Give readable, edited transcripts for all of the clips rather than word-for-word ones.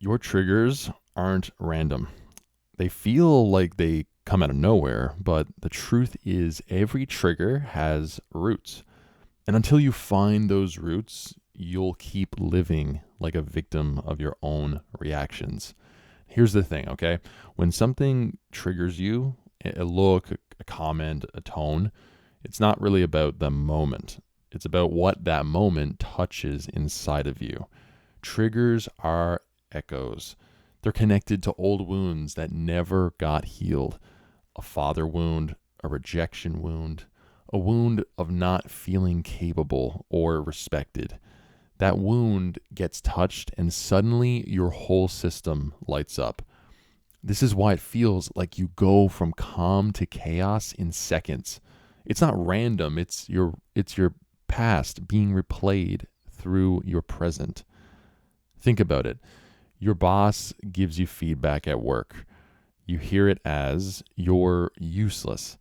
Your triggers aren't random. They feel like they come out of nowhere, but the truth is every trigger has roots. And until you find those roots, you'll keep living like a victim of your own reactions. Here's the thing, okay? When something triggers you, a look, a comment, a tone, it's not really about the moment. It's about what that moment touches inside of you. Triggers are echoes. They're connected to old wounds that never got healed. A father wound, a rejection wound, a wound of not feeling capable or respected. That wound gets touched and suddenly your whole system lights up. This is why it feels like you go from calm to chaos in seconds. It's not random, it's your past being replayed through your present. Think about it. Your boss gives you feedback at work. You hear it as you're useless.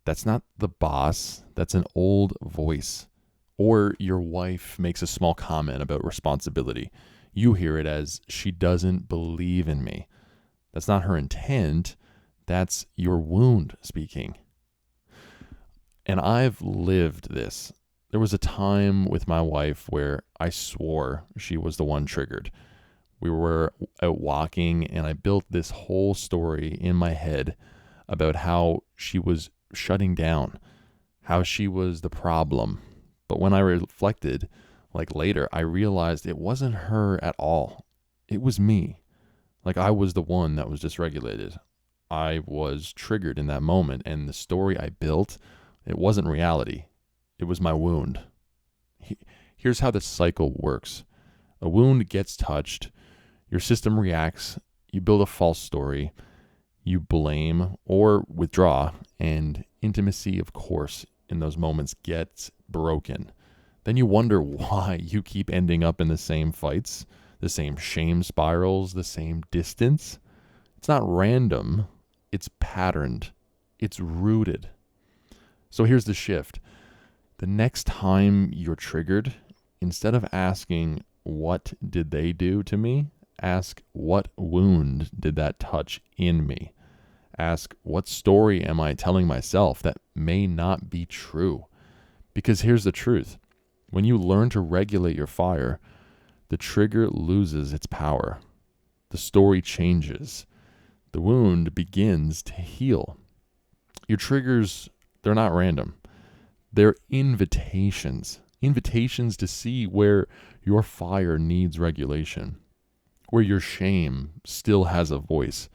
That's not the boss, that's an old voice. Or your wife makes a small comment about responsibility. You hear it as she doesn't believe in me. That's not her intent, that's your wound speaking. And I've lived this. There was a time with my wife where I swore she was the one triggered. We were out walking and I built this whole story in my head about how she was shutting down, how she was the problem. But when I reflected, like later, I realized it wasn't her at all. It was me. Like I was the one that was dysregulated. I was triggered in that moment, and the story I built, it wasn't reality. It was my wound. Here's how the cycle works. A wound gets touched, your system reacts, you build a false story, you blame or withdraw, and intimacy, of course, in those moments gets broken. Then you wonder why you keep ending up in the same fights, the same shame spirals, the same distance. It's not random, it's patterned, it's rooted. So here's the shift. The next time you're triggered, instead of asking, what did they do to me? Ask, what wound did that touch in me? Ask, what story am I telling myself that may not be true? Because here's the truth. When you learn to regulate your fire, the trigger loses its power. The story changes. The wound begins to heal. Your triggers, they're not random. They're invitations to see where your fire needs regulation, where your shame still has a voice,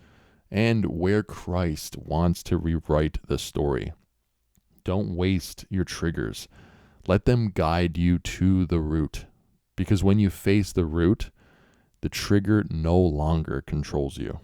and where Christ wants to rewrite the story. Don't waste your triggers. Let them guide you to the root, because when you face the root, the trigger no longer controls you.